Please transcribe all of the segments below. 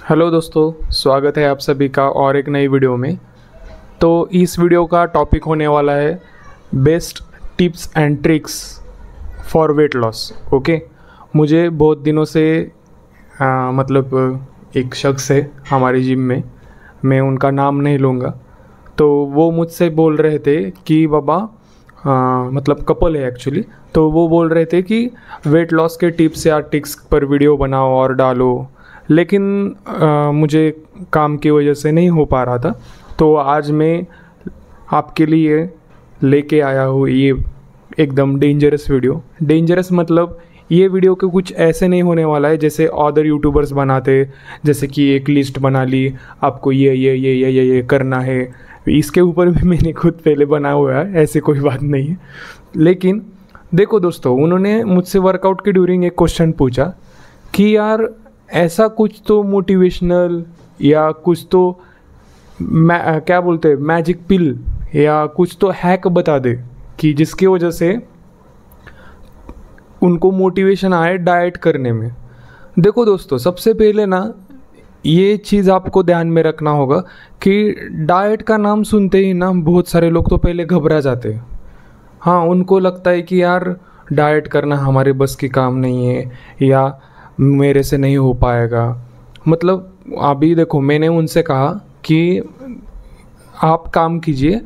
Hello दोस्तों, स्वागत है आप सभी का और एक नई वीडियो में। तो इस वीडियो का टॉपिक होने वाला है best tips and tricks for weight loss. Okay, मुझे बहुत दिनों से एक शख्स है हमारे जिम में, मैं उनका नाम नहीं लूँगा। तो वो मुझसे बोल रहे थे कि बाबा कपल है एक्चुअली, तो वो बोल रहे थे कि वेट लॉस के टिप्स या ट्रिक्स पर वीडियो बनाओ और डालो, लेकिन मुझे काम की वजह से नहीं हो पा रहा था। तो आज मैं आपके लिए लेके आया हूँ ये एकदम डेंजरस वीडियो। डेंजरस मतलब ये वीडियो के कुछ ऐसे नहीं होने वाला है जैसे अदर यूट्यूबर्स बनाते, जैसे कि एक लिस्ट बना ली, आपको ये करना है। इसके ऊपर भी मैंने खुद पहले बना हुआ है, ऐसे कोई बात नहीं है। लेकिन देखो दोस्तों, उन्होंने मुझसे वर्कआउट के ड्यूरिंग एक क्वेश्चन पूछा कि यार ऐसा कुछ तो मोटिवेशनल या कुछ तो क्या बोलते हैं मैजिक पिल या कुछ तो हैक बता दे कि जिसकी वजह से उनको मोटिवेशन आए डाइट करने में। देखो दोस्तों, सबसे पहले ना ये चीज़ आपको ध्यान में रखना होगा कि डाइट का नाम सुनते ही ना बहुत सारे लोग तो पहले घबरा जाते हैं। हाँ, उनको लगता है कि यार डाइट करना हमारे बस की काम नहीं है या मेरे से नहीं हो पाएगा। मतलब अभी देखो, मैंने उनसे कहा कि आप काम कीजिए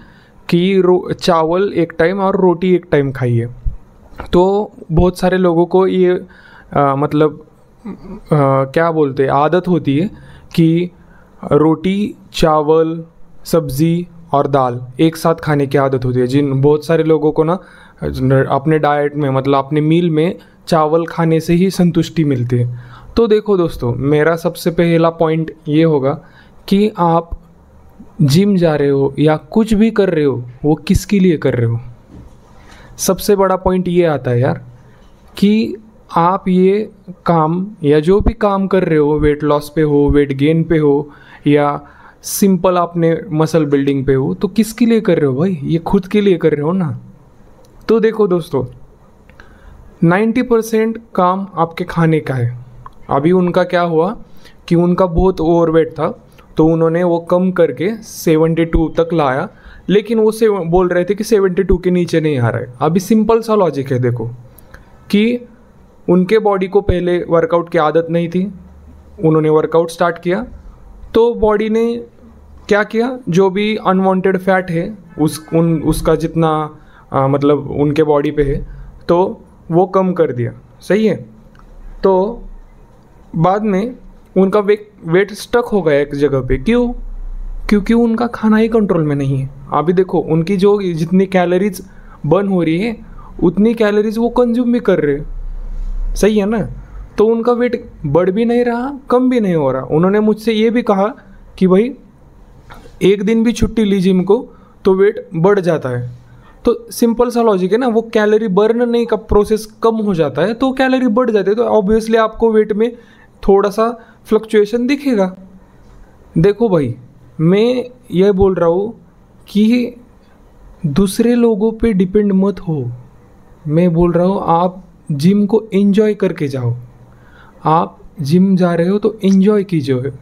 कि चावल एक टाइम और रोटी एक टाइम खाइए। तो बहुत सारे लोगों को ये क्या बोलते हैं आदत होती है कि रोटी, चावल, सब्ज़ी और दाल एक साथ खाने की आदत होती है। जिन बहुत सारे लोगों को ना अपने डाइट में अपने मील में चावल खाने से ही संतुष्टि मिलती है। तो देखो दोस्तों, मेरा सबसे पहला पॉइंट ये होगा कि आप जिम जा रहे हो या कुछ भी कर रहे हो, वो किसके लिए कर रहे हो। सबसे बड़ा पॉइंट ये आता है यार कि आप ये काम या जो भी काम कर रहे हो, वेट लॉस पे हो, वेट गेन पे हो या सिंपल आपने मसल बिल्डिंग पे हो, तो किसके लिए कर रहे हो भाई? ये खुद के लिए कर रहे हो ना। तो देखो दोस्तों, 90% काम आपके खाने का है। अभी उनका क्या हुआ कि उनका बहुत ओवरवेट था, तो उन्होंने वो कम करके 72 तक लाया, लेकिन वो से बोल रहे थे कि 72 के नीचे नहीं आ रहा है। अभी सिंपल सा लॉजिक है, देखो कि उनके बॉडी को पहले वर्कआउट की आदत नहीं थी, उन्होंने वर्कआउट स्टार्ट किया तो बॉडी ने क्या किया, जो भी अनवांटेड फैट है उसका जितना उनके बॉडी पे है तो वो कम कर दिया। सही है। तो बाद में उनका वेट स्टक हो गया एक जगह पे। क्यों? क्योंकि उनका खाना ही कंट्रोल में नहीं है। अभी देखो, उनकी जो जितनी कैलोरीज बर्न हो रही है उतनी कैलोरीज वो कंज्यूम भी कर रहे हैं। सही है ना। तो उनका वेट बढ़ भी नहीं रहा, कम भी नहीं हो रहा। उन्होंने मुझसे ये भी कहा कि भाई एक दिन भी छुट्टी ली जिम को तो वेट बढ़ जाता है। तो सिंपल सा लॉजिक है ना, वो कैलोरी बर्न नहीं का प्रोसेस कम हो जाता है तो कैलोरी बढ़ जाती है, तो ऑब्वियसली आपको वेट में थोड़ा सा फ्लक्चुएशन दिखेगा। देखो भाई, मैं ये बोल रहा हूँ कि दूसरे लोगों पे डिपेंड मत हो। मैं बोल रहा हूँ आप जिम को एंजॉय करके जाओ। आप जिम जा रहे हो तो एंजॉय कीजिए।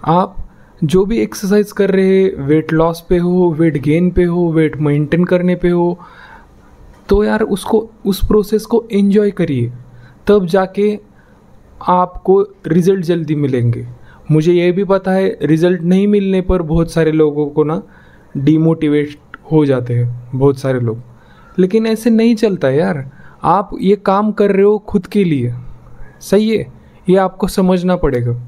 आप जो भी एक्सरसाइज कर रहे हैं, वेट लॉस पे हो, वेट गेन पे हो, वेट मेंटेन करने पे हो, तो यार उस प्रोसेस को एंजॉय करिए, तब जाके आपको रिज़ल्ट जल्दी मिलेंगे। मुझे ये भी पता है रिज़ल्ट नहीं मिलने पर बहुत सारे लोगों को ना डिमोटिवेट हो जाते हैं बहुत सारे लोग, लेकिन ऐसे नहीं चलता यार। आप ये काम कर रहे हो खुद के लिए। सही है, ये आपको समझना पड़ेगा।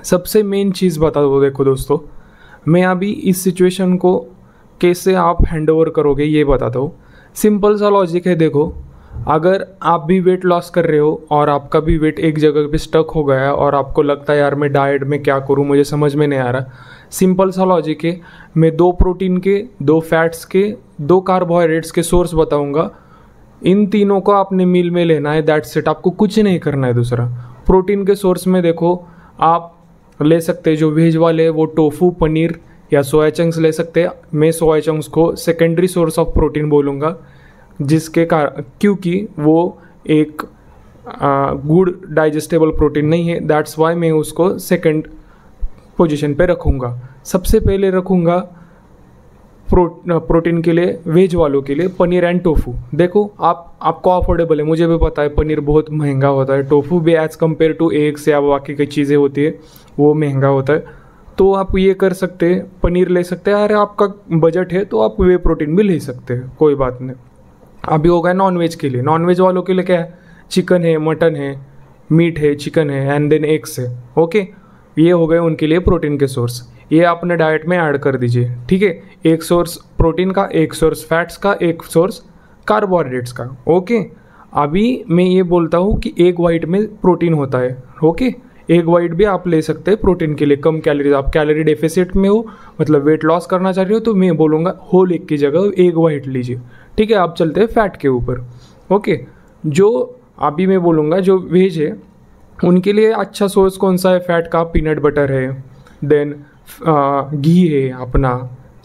सबसे मेन चीज़ बता दो, देखो दोस्तों, मैं अभी इस सिचुएशन को कैसे आप हैंड ओवर करोगे ये बताता हूँ। सिंपल सा लॉजिक है। देखो, अगर आप भी वेट लॉस कर रहे हो और आपका भी वेट एक जगह पे स्टक हो गया और आपको लगता है यार मैं डाइट में क्या करूँ, मुझे समझ में नहीं आ रहा, सिंपल सा लॉजिक है। मैं 2 प्रोटीन के, 2 फैट्स के, 2 कार्बोहाइड्रेट्स के सोर्स बताऊँगा। इन तीनों को आपने मील में लेना है, दैट्स इट। आपको कुछ नहीं करना है दूसरा। प्रोटीन के सोर्स में देखो, आप ले सकते हैं जो वेज वाले वो टोफू, पनीर या सोया चंक्स ले सकते हैं। मैं सोया चंक्स को सेकेंडरी सोर्स ऑफ प्रोटीन बोलूँगा, क्योंकि वो एक गुड डाइजेस्टेबल प्रोटीन नहीं है, दैट्स वाई मैं उसको सेकंड पोजीशन पे रखूँगा। सबसे पहले रखूँगा प्रोटीन के लिए वेज वालों के लिए पनीर एंड टोफू। देखो आपको अफोर्डेबल है, मुझे भी पता है पनीर बहुत महंगा होता है, टोफू भी एज़ कम्पेयर टू एग्स या बाकी कई चीज़ें होती है वो महंगा होता है। तो आप ये कर सकते हैं, पनीर ले सकते हैं, अरे आपका बजट है तो आप वे प्रोटीन भी ले सकते हैं, कोई बात नहीं। अभी हो गया नॉनवेज के लिए। नॉनवेज वालों के लिए क्या है, चिकन है, मटन है, मीट है, चिकन है एंड देन एग्स है। ओके, ये हो गए उनके लिए प्रोटीन के सोर्स, ये अपने डाइट में ऐड कर दीजिए। ठीक है, एक सोर्स प्रोटीन का, एक सोर्स फैट्स का, एक सोर्स कार्बोहाइड्रेट्स का। ओके, अभी मैं ये बोलता हूँ कि एग वाइट में प्रोटीन होता है। ओके, एग वाइट भी आप ले सकते हैं प्रोटीन के लिए, कम कैलोरीज। आप कैलोरी डेफिसिट में हो, मतलब वेट लॉस करना चाह रहे हो, तो मैं बोलूँगा होल एग की जगह एग वाइट लीजिए। ठीक है, आप चलते हैं फैट के ऊपर। ओके, जो अभी मैं बोलूँगा जो वेज है उनके लिए अच्छा सोर्स कौन सा है फैट का, पीनट बटर है, देन घी है अपना,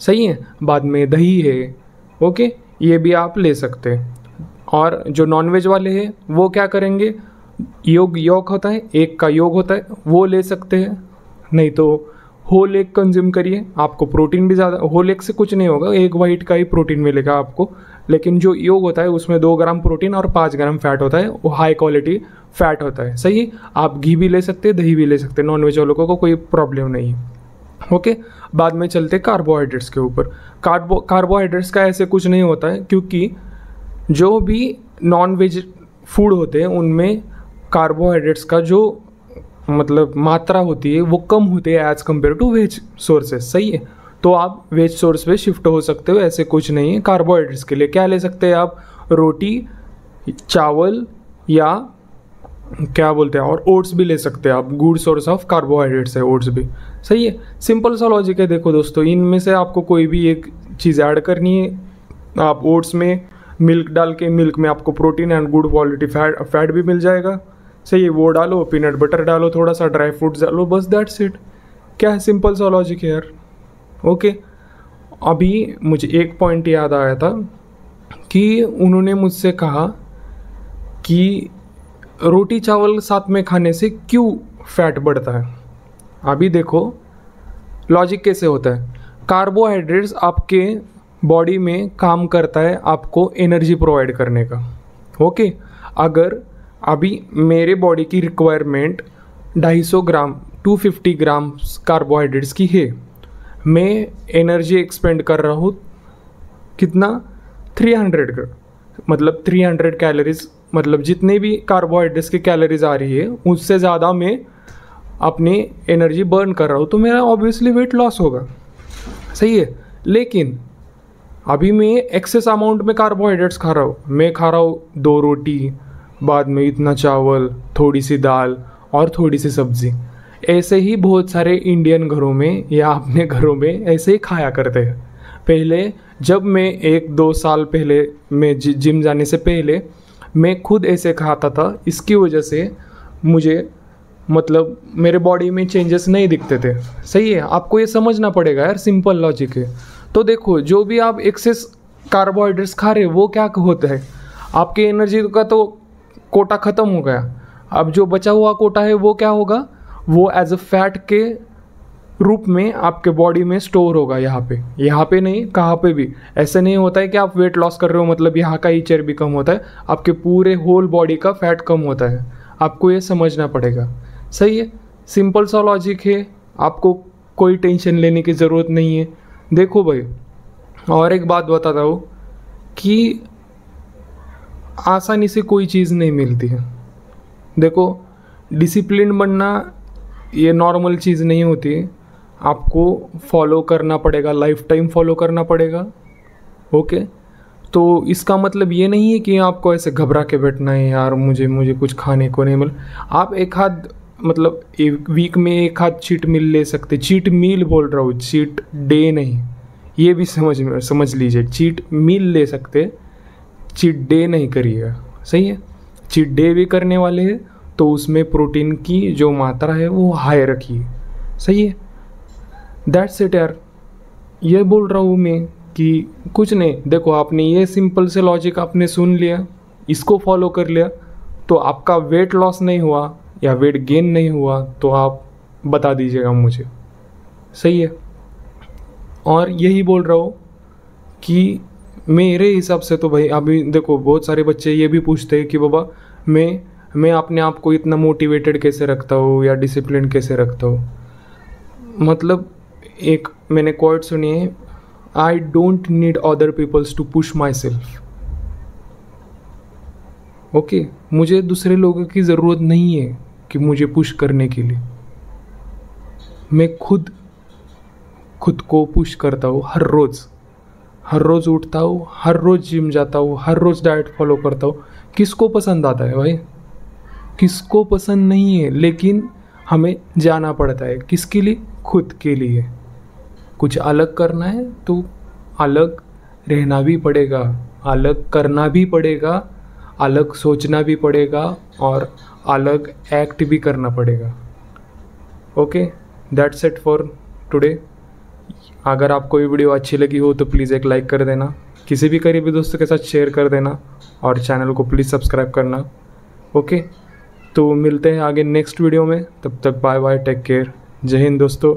सही है, बाद में दही है। ओके, ये भी आप ले सकते हैं। और जो नॉनवेज वाले हैं वो क्या करेंगे, योग होता है, एक का योग होता है, वो ले सकते हैं, नहीं तो होल एग कंज्यूम करिए, आपको प्रोटीन भी ज़्यादा, होल एग से कुछ नहीं होगा, एग वाइट का ही प्रोटीन मिलेगा आपको। लेकिन जो योग होता है उसमें 2 ग्राम प्रोटीन और 5 ग्राम फैट होता है, वो हाई क्वालिटी फैट होता है। सही है, आप घी भी ले सकते हैं, दही भी ले सकते हैं, नॉनवेज वालों को कोई प्रॉब्लम नहीं है। ओके, बाद में चलते कार्बोहाइड्रेट्स के ऊपर। कार्बोहाइड्रेट्स का ऐसे कुछ नहीं होता है, क्योंकि जो भी नॉन वेज फूड होते हैं उनमें कार्बोहाइड्रेट्स का जो मतलब मात्रा होती है वो कम होती है as compare to veg sources. सही है, तो आप वेज सोर्स पे शिफ्ट हो सकते हो, ऐसे कुछ नहीं है। कार्बोहाइड्रेट्स के लिए क्या ले सकते हैं आप, रोटी, चावल या क्या बोलते हैं, और ओट्स भी ले सकते हैं आप, गुड सोर्स ऑफ कार्बोहाइड्रेट्स है ओट्स भी। सही है, सिंपल सा लॉजिक है। देखो दोस्तों, इनमें से आपको कोई भी एक चीज़ ऐड करनी है। आप ओट्स में मिल्क डाल के, मिल्क में आपको protein and good quality fat भी मिल जाएगा। सही है, वो डालो, पीनट बटर डालो, थोड़ा सा ड्राई फ्रूट्स डालो, बस दैट्स इट। क्या है, सिंपल सा लॉजिक है यार। ओके, अभी मुझे एक पॉइंट याद आया था कि उन्होंने मुझसे कहा कि रोटी चावल साथ में खाने से क्यों फैट बढ़ता है। अभी देखो लॉजिक कैसे होता है। कार्बोहाइड्रेट्स आपके बॉडी में काम करता है आपको एनर्जी प्रोवाइड करने का। ओके, अगर अभी मेरे बॉडी की रिक्वायरमेंट 250 ग्राम 250 ग्राम कार्बोहाइड्रेट्स की है, मैं एनर्जी एक्सपेंड कर रहा हूँ कितना, 300 ग्राम, मतलब 300 कैलोरीज, मतलब जितने भी कार्बोहाइड्रेट्स की कैलोरीज आ रही है उससे ज़्यादा मैं अपनी एनर्जी बर्न कर रहा हूँ, तो मेरा ऑब्वियसली वेट लॉस होगा। सही है, लेकिन अभी मैं एक्सेस अमाउंट में कार्बोहाइड्रेट्स खा रहा हूँ, मैं खा रहा हूँ 2 रोटी, बाद में इतना चावल, थोड़ी सी दाल और थोड़ी सी सब्ज़ी। ऐसे ही बहुत सारे इंडियन घरों में या अपने घरों में ऐसे ही खाया करते हैं। पहले जब मैं 1-2 साल पहले, मैं जिम जाने से पहले मैं खुद ऐसे खाता था, इसकी वजह से मुझे मतलब मेरे बॉडी में चेंजेस नहीं दिखते थे। सही है, आपको ये समझना पड़ेगा यार, सिंपल लॉजिक है। तो देखो, जो भी आप एक्सेस कार्बोहाइड्रेट्स खा रहे हो वो क्या होता है, आपकी एनर्जी का तो कोटा ख़त्म हो गया। अब जो बचा हुआ कोटा है वो क्या होगा, वो एज अ फैट के रूप में आपके बॉडी में स्टोर होगा। यहाँ पे नहीं, कहाँ पे भी ऐसे नहीं होता है कि आप वेट लॉस कर रहे हो मतलब यहाँ का ही चर्बी कम होता है, आपके पूरे होल बॉडी का फैट कम होता है। आपको ये समझना पड़ेगा। सही है, सिंपल सा लॉजिक है, आपको कोई टेंशन लेने की ज़रूरत नहीं है। देखो भाई, और एक बात बताता हूँ कि आसानी से कोई चीज़ नहीं मिलती है। देखो, डिसिप्लिन बनना ये नॉर्मल चीज़ नहीं होती है, आपको फॉलो करना पड़ेगा, लाइफ टाइम फॉलो करना पड़ेगा। ओके, तो इसका मतलब ये नहीं है कि आपको ऐसे घबरा के बैठना है यार मुझे कुछ खाने को नहीं मिल। आप एक आध मतलब एक वीक में एक आध चीट मील ले सकते। चीट मील बोल रहा हूँ, चीट डे नहीं, ये भी समझ लीजिए। चीट मील ले सकते, चीट डे नहीं करिएगा। सही है, चीट डे भी करने वाले हैं तो उसमें प्रोटीन की जो मात्रा है वो हाई रखिए। सही है, दैट्स इट यार। ये बोल रहा हूँ मैं कि कुछ नहीं। देखो, आपने ये सिंपल से लॉजिक आपने सुन लिया, इसको फॉलो कर लिया तो आपका वेट लॉस नहीं हुआ या वेट गेन नहीं हुआ तो आप बता दीजिएगा मुझे, सही है। और यही बोल रहा हूँ कि मेरे हिसाब से तो भाई अभी देखो बहुत सारे बच्चे ये भी पूछते हैं कि बाबा मैं अपने आप को इतना मोटिवेटेड कैसे रखता हूँ या डिसिप्लिन कैसे रखता हूँ। मतलब एक मैंने कोट सुनी है, I don't need other peoples to push myself. Okay, मुझे दूसरे लोगों की ज़रूरत नहीं है कि मुझे पुश करने के लिए। मैं खुद को पुश करता हूँ हर रोज़ उठता हूँ, हर रोज़ जिम जाता हूँ, हर रोज़ डाइट फॉलो करता हूँ। किसको पसंद आता है भाई? किसको पसंद नहीं है, लेकिन हमें जाना पड़ता है। किसके लिए? खुद के लिए। कुछ अलग करना है तो अलग रहना भी पड़ेगा, अलग करना भी पड़ेगा, अलग सोचना भी पड़ेगा और अलग एक्ट भी करना पड़ेगा। Okay, that's it for today. अगर आपको ये वीडियो अच्छी लगी हो तो प्लीज़ एक लाइक कर देना, किसी भी करीबी दोस्तों के साथ शेयर कर देना और चैनल को प्लीज़ सब्सक्राइब करना। ओके, तो मिलते हैं आगे नेक्स्ट वीडियो में, तब तक बाय बाय, टेक केयर, जय हिंद दोस्तों।